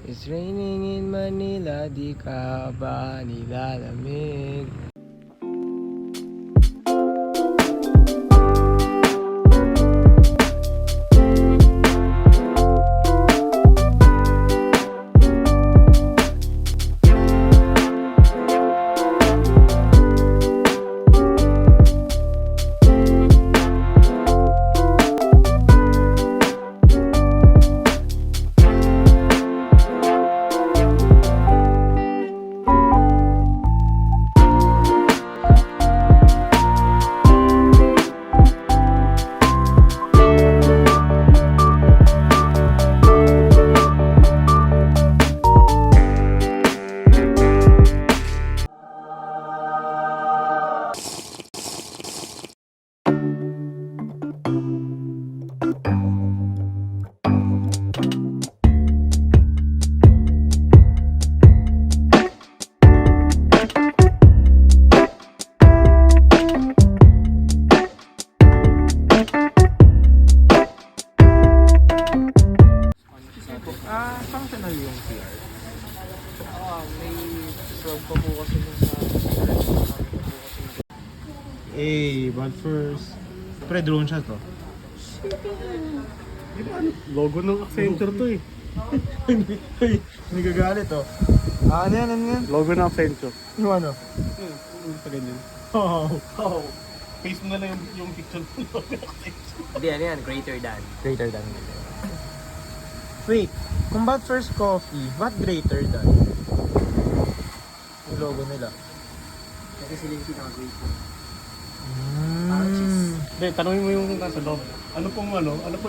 It's raining in Manila, di ka ba nilalamig? Functional yung CR. May swab pa po kasi nung sa But first, pre drone shot to. Di ba logo ng Accenture to eh. Nagagalit oh. Ano yan? Logo ng Accenture. Yung ano? Sa ganyan. Oh. Face mo na lang yung picture ng logo ng Accenture. Hindi, ano yan? Greater than. Greater than. Wait, kung ba't first coffee, what greater than? Yung logo nila. Kasi sila yung pinaka-greater. Hindi, tanongin mo yung nasa loob. Ano pong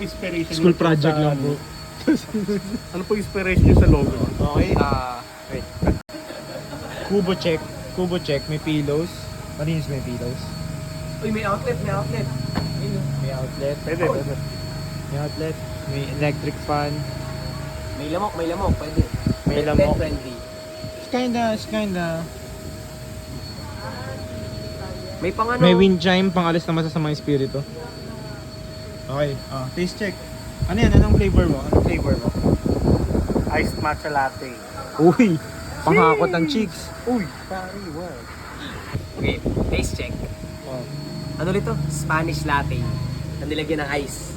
inspiration School nyo project sa, lang bro. Ano pong inspiration nyo sa logo? Okay, wait. Kubo check, may pillows. Marinis may pillows. Uy, may outlet. May outlet. Pwede. May outlet. May electric fan. May lamok, pwede. May Pet lamok. friendly. It's kinda. May pang ano. May wind chime, pang alis na masasamang espiritu. Okay, taste check. Ano yan? Anong flavor mo? Iced matcha latte. Uy! Panghakot ng cheeks. Uy, pare, wow. Okay, taste check. Wow. Ano nito? Spanish latte. Na nilagyan ng ice.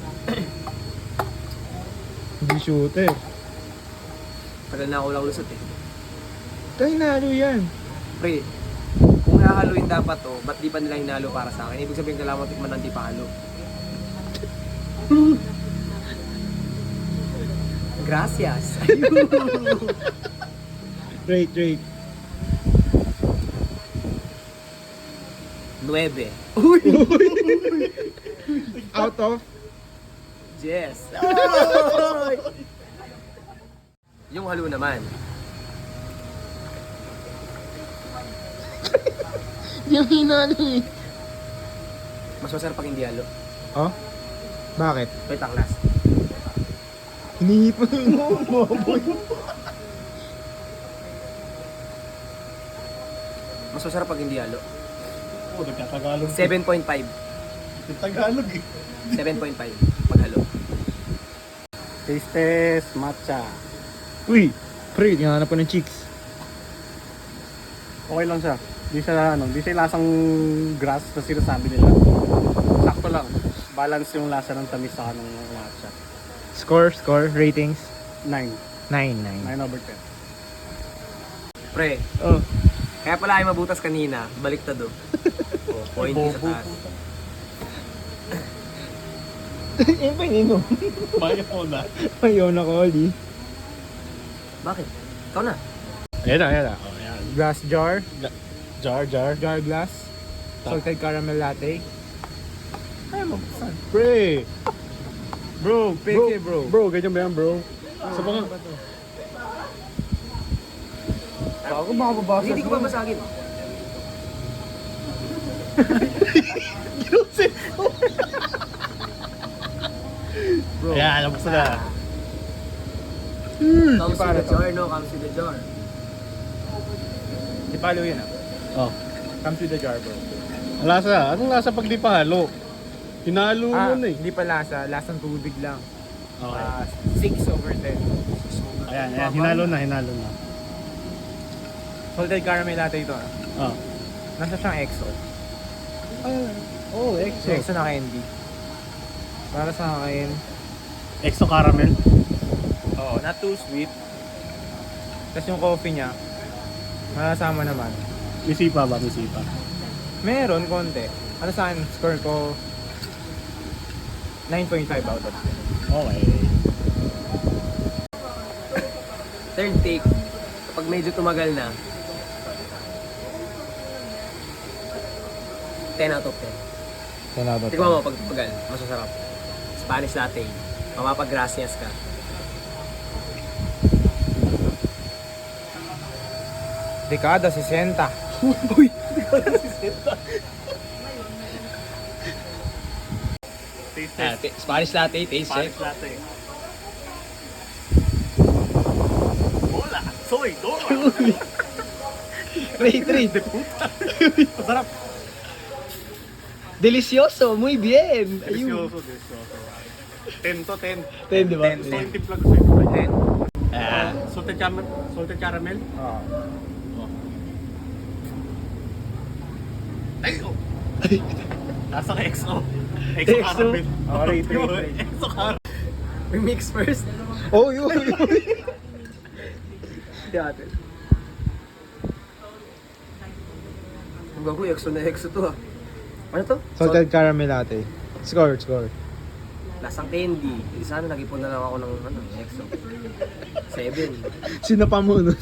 Hindi shooter. Tagal na ako lang lusot eh. Tayo nalo yan. Pre, kung hahaluin dapat to, ba't di pa nila hinalo para sa akin? Ibig sabihin kailangan mo tikman ng di pa halo. Gracias. Rate. 9. Out of? Yes. Yung halo naman. Yung hinalo eh. Mas masarap pag hindi halo. Oh? Bakit? Wait ang last. Hinihip mo yung maboy. Mas masarap pag hindi halo. Oh, nagkatagalog. 7.5. Tagalog eh. 7.5 pag halo. Taste test, matcha. Uy! Pre, hinahanap ko ng chicks. Okay lang siya. Di siya lasang grass na sinasabi nila. Sakto lang. Balance yung lasa ng tamis sa ng matcha. Score, ratings. 9. 9. 9/10. Pre, Oh. kaya pala ay mabutas kanina. Baliktad oh. Oh, pointy sa taas. Yung paninom. Bayo ko na. Ayaw na ko, Oli. Bakit? Ikaw na. Ayan na. Oh, ayan. Glass jar. Jar. Jar glass. Salted caramel latte. Ay, mabuksan. Pre! Bro, peke bro. Bro, ganyan ba yan, bro? Sa mga... Ako makababasa. Hindi ko babasagin. Bro. Ayan, labas na. Comes with the jar, no? Comes with the jar. Di palo yun Oh. Comes with the jar, bro. Ang lasa? Anong lasa pag di pa halo? Hinalo mo na eh. Hindi pa lasa. Lasang tubig lang. Okay. 6/10. Ayan, hinalo na. Salted caramel latte ito. Oh. Nasa siyang EXO. Oh, EXO. EXO na candy. Para sa akin, EXO caramel. oo, not too sweet. Tapos yung coffee niya, malasama naman. May sipa ba? May sipa. Meron, konti. Ano sa akin, score ko 9.5 out of 10. Okay. Third take, kapag medyo tumagal na, 10 out of 10. Tignan mo pag tumagal, masasarap. Spanish latte, mapapagracias ka. Dekada 60. Uy! Hindi ko na sisita. Taste test. Spanish latte, taste check. Spanish latte. Hola! Soy Dora! Three. Masarap. Delicioso, muy bien. Delicioso. 10 to 10. 10, di ba? So, yung timpla ko sa'yo. 10. Ah. Salted caramel. Oo. Ay! Oh! Nasa ka XO. XO XO? caramel. Oh, rate. XO caramel. We mix first. Oh, yun. Dati. Ang gago, exo to ah. Ano to? Salted caramel latte. Score. Lasang candy. Sana nag-ipon na lang ako ng exo. 7. Sinapa mo, no?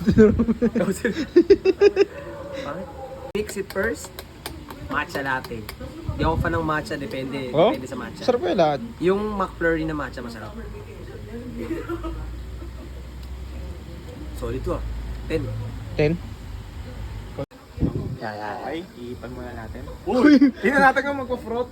Bakit? Mix it first. Matcha latte. Di ako fan ng matcha, depende Oh? sa matcha. Sarap yung lahat. Yung McFlurry na matcha masarap. Solid to ah. 10. 10. Yeah. Okay, iipan muna natin. Uy! Tingnan natin kung magpo-fruit.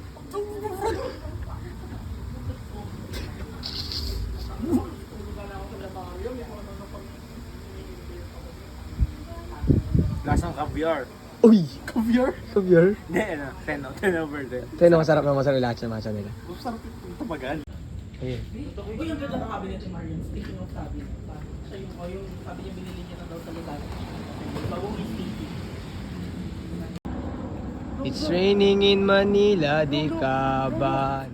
Lasang caviar. Uy! Caviar? Caviar? Hindi, 10 over 10. Ito yung masarap yung matcha nila. Masarap yung tabagan. Ayun. Uy, yung ganda ng cabinet ni Marian. Speaking of cabinet, siya yung sabi niya binili niya na daw sa Lutalo. Bagong istinti. It's raining in Manila, di ka ba?